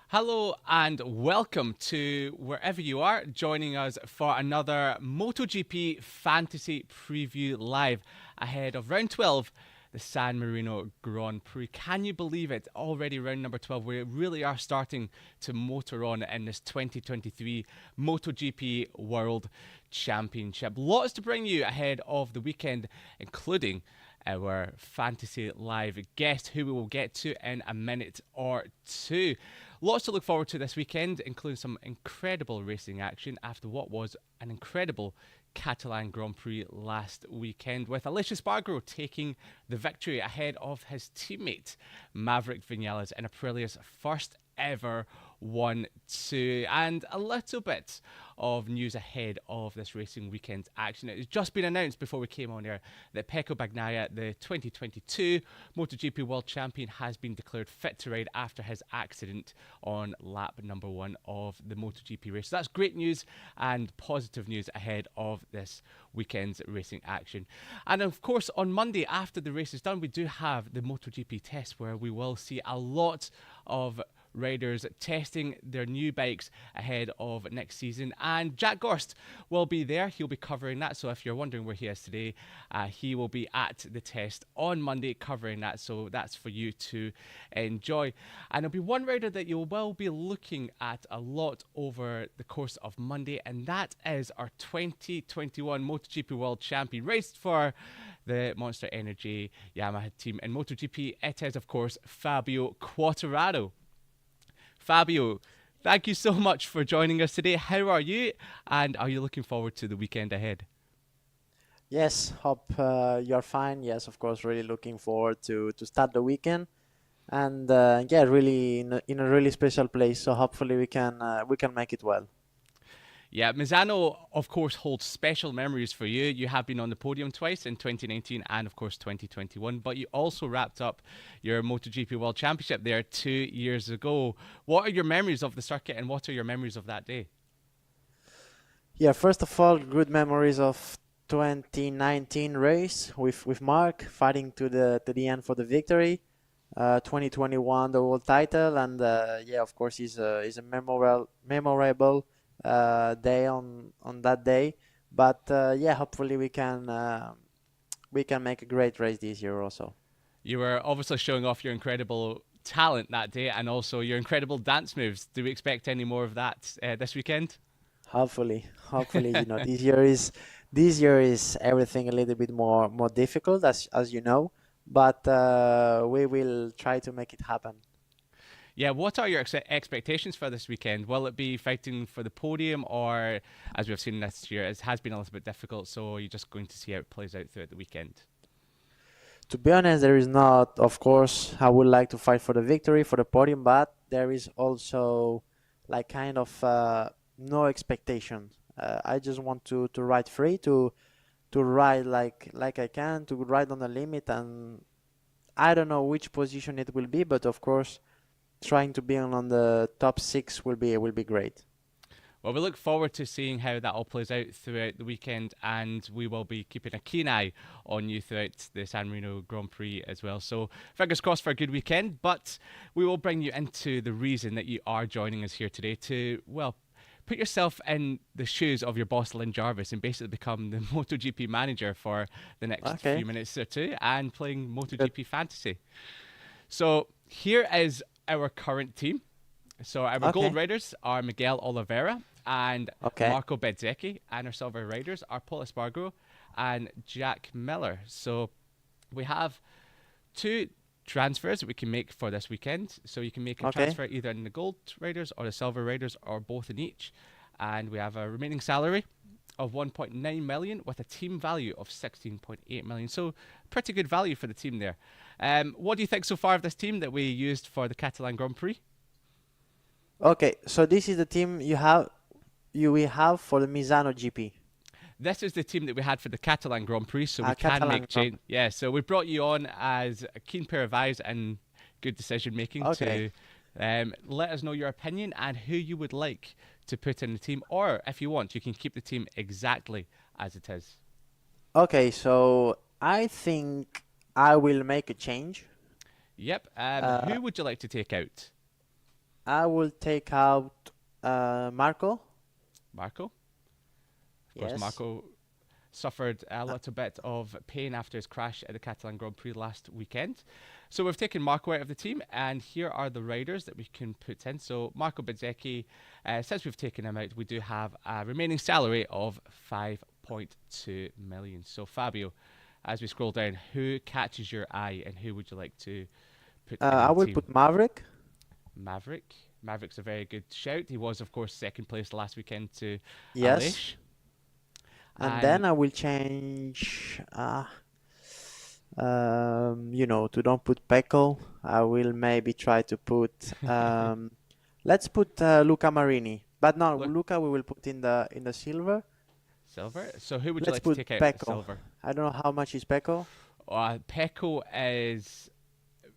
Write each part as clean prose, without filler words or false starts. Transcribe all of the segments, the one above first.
Hello and welcome to wherever you are joining us for another MotoGP Fantasy Preview Live ahead of round 12, the San Marino Grand Prix. Can you believe it? Already round number 12. We really are starting to motor on in this 2023 MotoGP World Championship. Lots to bring you ahead of the weekend, including our Fantasy Live guest, who we will get to in a minute or two. Lots to look forward to this weekend, including some incredible racing action after what was an incredible Catalan Grand Prix last weekend, with Aleix Espargaro taking the victory ahead of his teammate Maverick Vinales in Aprilia's first ever 1-2, and a little bit of news ahead of this racing weekend's action. It has just been announced before we came on air that Pecco Bagnaia, the 2022 MotoGP World Champion, has been declared fit to ride after his accident on lap number 1 of the MotoGP race. So that's great news and positive news ahead of this weekend's racing action. And of course, on Monday, after the race is done, we do have the MotoGP test, where we will see a lot of riders testing their new bikes ahead of next season, and Jack Gorst will be there. He'll be covering that, so if you're wondering where he is today, he will be at the test on Monday covering that, so that's for you to enjoy. And there'll be one rider that you will be looking at a lot over the course of Monday, and that is our 2021 MotoGP World Champion, raced for the Monster Energy Yamaha team in MotoGP. It is, of course, Fabio Quartararo. Fabio, thank you so much for joining us today. How are you, and are you looking forward to the weekend ahead? Yes, hope you're fine. Yes, of course, really looking forward to start the weekend, and yeah, really in a really special place. So hopefully we can make it well. Yeah, Misano, of course, holds special memories for you. You have been on the podium twice in 2019 and, of course, 2021, but you also wrapped up your MotoGP World Championship there 2 years ago. What are your memories of the circuit, and what are your memories of that day? Yeah, first of all, good memories of 2019 race with Mark fighting to the end for the victory. 2021 the world title, and yeah, of course, is a memorable day on that day. But yeah, hopefully we can make a great race this year also. You were obviously showing off your incredible talent that day and also your incredible dance moves. Do we expect any more of that this weekend? Hopefully, this year is everything a little bit more difficult, as you know, but we will try to make it happen. Yeah, what are your expectations for this weekend? Will it be fighting for the podium, or, as we've seen this year, it has been a little bit difficult, so you're just going to see how it plays out throughout the weekend? To be honest, there is not, of course, I would like to fight for the victory, for the podium, but there is also like kind of no expectation. I just want to ride free, to ride like I can, to ride on the limit, and I don't know which position it will be, but of course, trying to be on the top six will be great. Well, we look forward to seeing how that all plays out throughout the weekend, and we will be keeping a keen eye on you throughout the San Marino Grand Prix as well. So, fingers crossed for a good weekend, but we will bring you into the reason that you are joining us here today to, well, put yourself in the shoes of your boss, Lynn Jarvis, and basically become the MotoGP manager for the next Okay, few minutes or two and playing good. MotoGP Fantasy. So, here is our current team. So our gold Okay, riders are Miguel Oliveira and okay, Marco Bezzecchi, and our silver riders are Paul Espargaro and Jack Miller. So we have two transfers that we can make for this weekend. So you can make a okay, transfer either in the gold riders or the silver riders or both in each. And we have a remaining salary of 1.9 million with a team value of 16.8 million. So pretty good value for the team there. What do you think so far of this team that we used for the Catalan Grand Prix? okay. So this is the team you will have for the Misano GP, This is the team that we had for the Catalan Grand Prix, so we can Catalan make Grand change. Yeah, so we brought you on as a keen pair of eyes and good decision making Okay, to let us know your opinion and who you would like to put in the team, or if you want, you can keep the team exactly as it is. okay. So I think I will make a change. Yep. Uh, Who would you like to take out? I will take out Marco. Marco. Of course, Yes. Marco suffered a Uh, little bit of pain after his crash at the Catalan Grand Prix last weekend. So we've taken Marco out of the team, and here are the riders that we can put in. So Marco Bezzecchi, since we've taken him out, we do have a remaining salary of 5.2 million. So Fabio, as we scroll down, who catches your eye, and who would you like to put in I the will team? put Maverick. Maverick. Maverick's a very good shout. He was, of course, second place last weekend to Yes. Aleix. And And then I will change, to don't put Pecco. I will maybe try to put, let's put Luca Marini. But no, look, Luca we will put in the silver. Silver. So who would you Let's like to put take out Pecco. Silver? I don't know how much is Pecco. Pecco is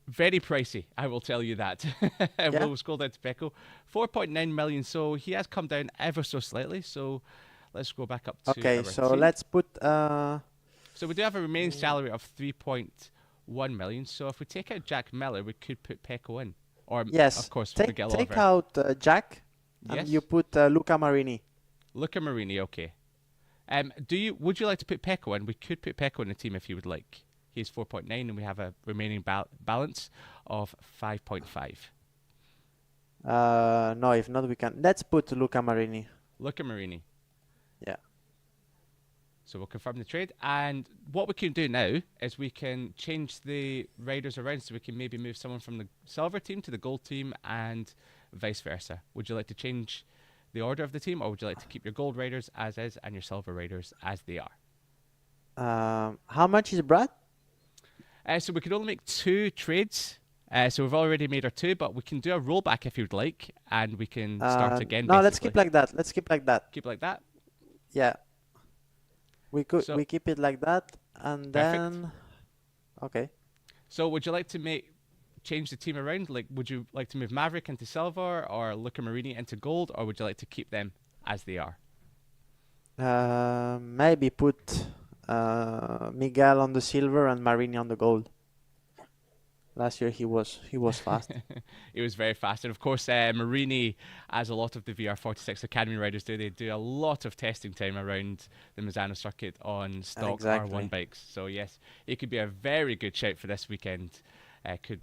very pricey, I will tell you that. Yeah. We'll scroll down to Pecco. 4.9 million, so he has come down ever so slightly. So let's go back up to Okay, our so team. let's put So we do have a remaining salary of 3.1 million. So if we take out Jack Miller, we could put Pecco in. Or, of yes, course, take Miguel take Oliver. out Jack and you Yes? put Luca Marini. Luca Marini, okay. Would you like to put Pecco in? We could put Pecco in the team if you would like. He's 4.9 and we have a remaining balance of 5.5. No, if not we can. Let's put Luca Marini. Luca Marini. Yeah. So we'll confirm the trade. And what we can do now is we can change the riders around so we can maybe move someone from the silver team to the gold team and vice versa. Would you like to change the order of the team, or would you like to keep your gold riders as is and your silver riders as they are? How much is Brad? So we can only make 2 trades. So we've already made our 2, but we can do a rollback if you'd like, and we can start again No, let's keep basically. like that. Let's keep like that. Keep like that. Yeah, So we keep it like that, and perfect. then okay. So would you like to change the team around? Like, would you like to move Maverick into silver or Luca Marini into gold, or would you like to keep them as they are? Maybe put Miguel on the silver and Marini on the gold. Last year he was fast. He was very fast, and of course, Marini, as a lot of the VR46 Academy riders do, they do a lot of testing time around the Misano circuit on stock R1 Exactly. bikes. So yes, he could be a very good shout for this weekend. Could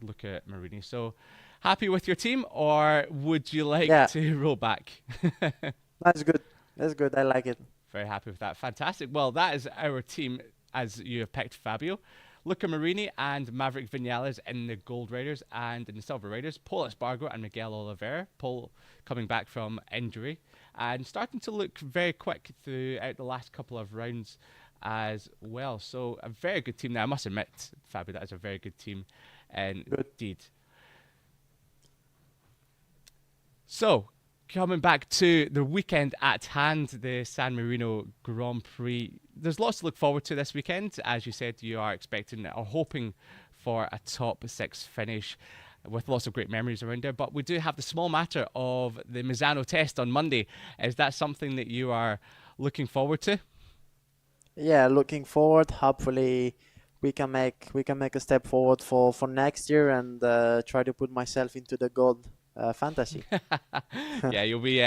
look at Marini. So happy with your team, or would you like Yeah, to roll back? that's good. That's good. I like it. Very happy with that. Fantastic. Well, that is our team as you have picked Fabio. Luca Marini and Maverick Vinales in the Gold Raiders, and in the Silver Raiders, Paul Espargo and Miguel Oliveira. Paul coming back from injury and starting to look very quick throughout the last couple of rounds as well. So a very good team now. I must admit, Fabio, that is a very good team Good. indeed. So, coming back to the weekend at hand, the San Marino Grand Prix. There's lots to look forward to this weekend. As you said, you are expecting or hoping for a top 6 finish with lots of great memories around there. But we do have the small matter of the Misano test on Monday. Is that something that you are looking forward to? Yeah, looking forward. Hopefully, we can make a step forward for next year and try to put myself into the gold fantasy. Yeah, you'll be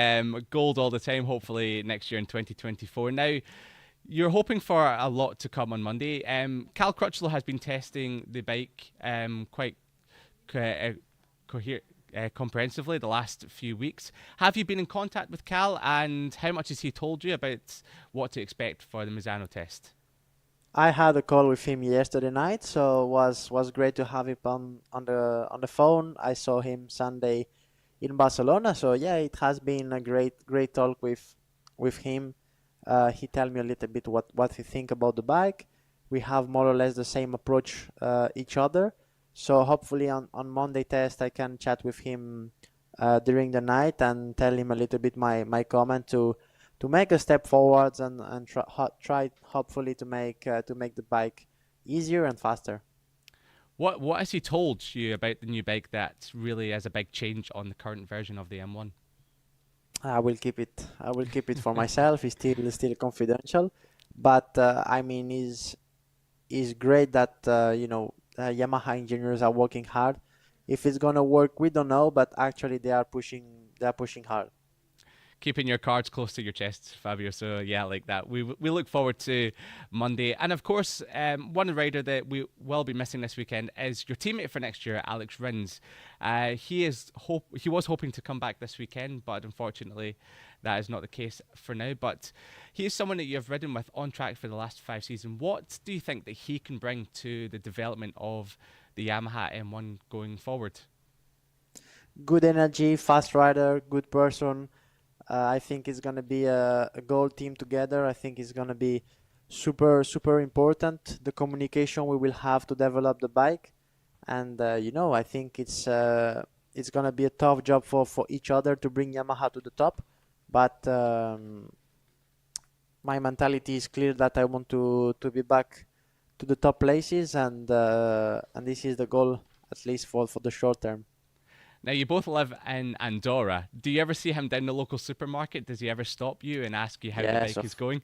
gold all the time, hopefully, next year in 2024. Now, you're hoping for a lot to come on Monday. Cal Crutchlow has been testing the bike quite co- uh, comprehensively the last few weeks. Have you been in contact with Cal, and how much has he told you about what to expect for the Misano test? I had a call with him yesterday night, so was great to have him on the phone. I saw him Sunday in Barcelona, so yeah, it has been a great talk with him. He tell me a little bit what he think about the bike. We have more or less the same approach each other. So hopefully on Monday test I can chat with him during the night and tell him a little bit my comment to make a step forwards and try hopefully to make the bike easier and faster. What has he told you about the new bike that really is a big change on the current version of the M1? I will keep it for myself. It's still confidential, but I mean, is great that Yamaha engineers are working hard If it's gonna work, we don't know, but actually they are pushing hard. Keeping your cards close to your chest, Fabio. So yeah, like that. We look forward to Monday, and of course, one rider that we will be missing this weekend is your teammate for next year, Alex Rins. He was hoping to come back this weekend, but unfortunately, that is not the case for now. But he is someone that you have ridden with on track for the last 5 seasons. What do you think that he can bring to the development of the Yamaha M1 going forward? Good energy, fast rider, good person. I think it's gonna be a goal team together. I think it's gonna be super important. The communication we will have to develop the bike, and I think it's gonna be a tough job for each other to bring Yamaha to the top. But my mentality is clear that I want to be back to the top places, and this is the goal at least for the short term. Now, you both live in Andorra. Do you ever see him down the local supermarket? Does he ever stop you and ask you how the Yes, bike is going?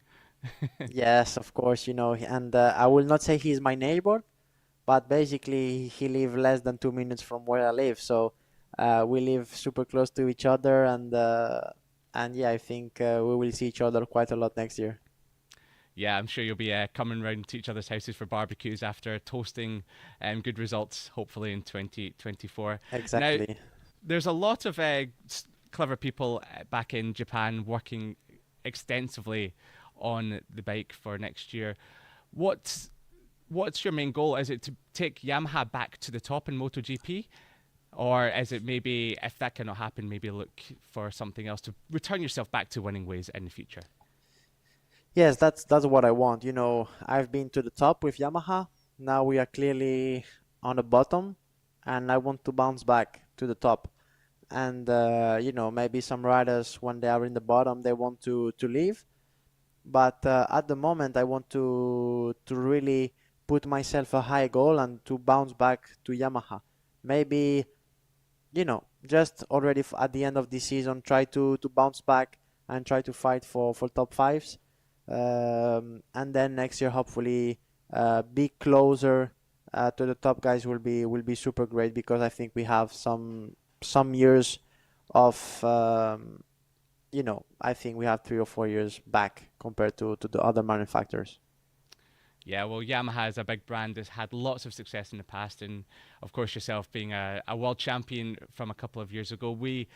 yes, of course, and I will not say he's my neighbor, but basically he lives less than 2 minutes from where I live, so we live super close to each other, and yeah, I think we will see each other quite a lot next year. Yeah, I'm sure you'll be coming round to each other's houses for barbecues after toasting good results, hopefully in 2024. Now, Exactly. there's a lot of clever people back in Japan working extensively on the bike for next year. What's what's your main goal? Is it to take Yamaha back to the top in MotoGP? Or is it maybe, if that cannot happen, maybe look for something else to return yourself back to winning ways in the future? Yes, that's what I want. I've been to the top with Yamaha. Now we are clearly on the bottom, and I want to bounce back to the top. And maybe some riders when they are in the bottom they want to leave, but at the moment I want to really put myself a high goal and to bounce back to Yamaha. Maybe just already at the end of this season try to bounce back and try to fight for top fives, and then next year hopefully be closer to the top guys will be super great, because I think we have some years of I think we have 3 or 4 years back compared to the other manufacturers. Yeah, well, Yamaha is a big brand that's had lots of success in the past, and of course, yourself being a world champion from a couple of years ago, we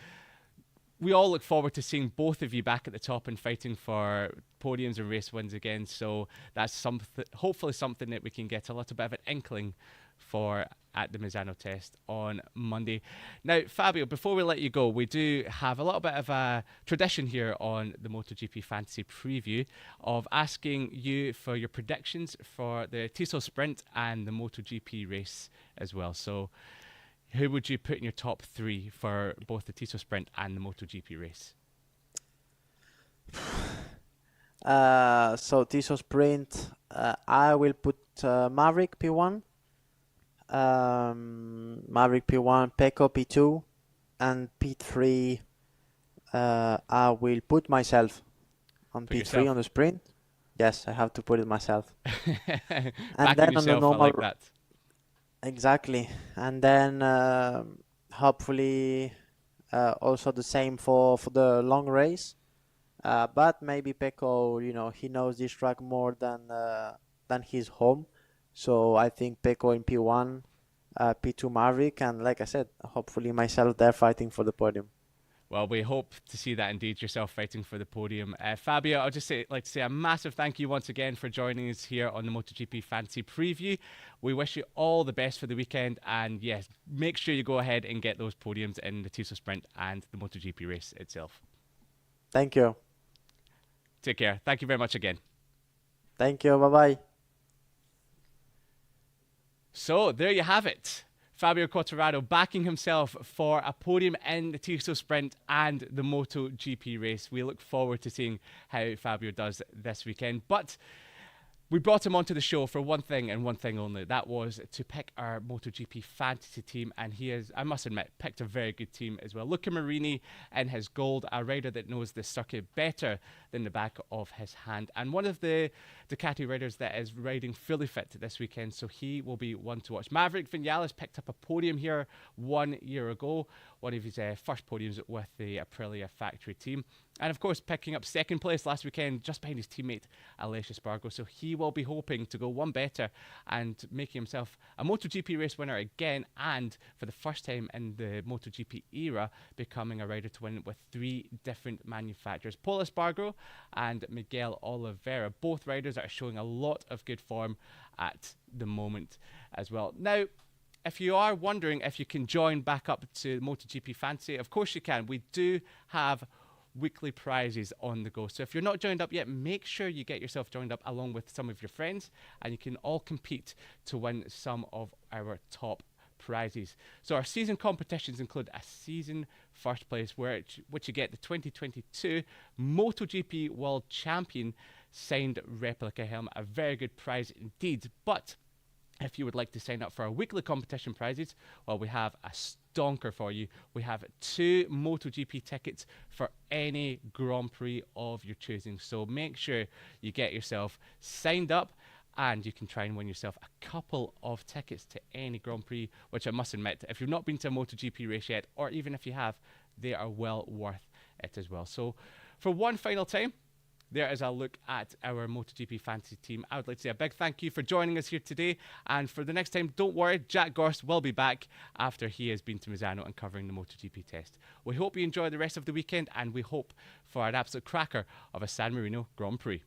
all look forward to seeing both of you back at the top and fighting for podiums and race wins again. So that's something, hopefully, something that we can get a little bit of an inkling for at the Misano test on Monday. Now, Fabio, before we let you go, we do have a little bit of a tradition here on the MotoGP Fantasy Preview of asking you for your predictions for the Tissot Sprint and the MotoGP race as well. So who would you put in your top three for both the Tissot Sprint and the MotoGP race? So Tissot Sprint, I will put Maverick P1, Maverick P1, Pecco P2, and P3. I will put myself on Put P3 yourself. on the sprint. Yes, I have to put it myself. And Backing then on the yourself, I normal, like that. exactly. And then hopefully also the same for the long race. But maybe Pecco, he knows this track more than his home. So I think Pecco in P1, P2 Maverick, and like I said, hopefully myself there fighting for the podium. Well, we hope to see that indeed, yourself fighting for the podium. Fabio, I'll just like to say a massive thank you once again for joining us here on the MotoGP Fantasy Preview. We wish you all the best for the weekend, and yes, make sure you go ahead and get those podiums in the Tissot Sprint and the MotoGP race itself. Thank you. Take care. Thank you very much again. Thank you. Bye bye. So there you have it. Fabio Quartararo backing himself for a podium in the Tissot Sprint and the MotoGP race. We look forward to seeing how Fabio does this weekend. But We brought him onto the show for one thing and one thing only. That was to pick our MotoGP fantasy team, and he has, I must admit, picked a very good team as well. Luca Marini in his gold, a rider that knows the circuit better than the back of his hand, and one of the Ducati riders that is riding fully fit this weekend, so he will be one to watch. Maverick Vinales picked up a podium here 1 year ago, one of his first podiums with the Aprilia factory team. And of course, picking up second place last weekend just behind his teammate Alessio Spargo. So he will be hoping to go one better and making himself a MotoGP race winner again. And for the first time in the MotoGP era, becoming a rider to win with 3 different manufacturers. Paul Espargaro and Miguel Oliveira, both riders that are showing a lot of good form at the moment as well. Now, if you are wondering if you can join back up to MotoGP Fantasy, of course you can. We do have weekly prizes on the go. So if you're not joined up yet, make sure you get yourself joined up along with some of your friends, and you can all compete to win some of our top prizes. So our season competitions include a season first place, which you get the 2022 MotoGP World Champion signed replica helmet, a very good prize indeed. But if you would like to sign up for our weekly competition prizes, well, we have a stonker for you. We have 2 MotoGP tickets for any Grand Prix of your choosing. So make sure you get yourself signed up, and you can try and win yourself a couple of tickets to any Grand Prix, which I must admit, if you've not been to a MotoGP race yet, or even if you have, they are well worth it as well. So for one final time, there is a look at our MotoGP fantasy team. I would like to say a big thank you for joining us here today. And for the next time, don't worry, Jack Gorst will be back after he has been to Misano and covering the MotoGP test. We hope you enjoy the rest of the weekend, and we hope for an absolute cracker of a San Marino Grand Prix.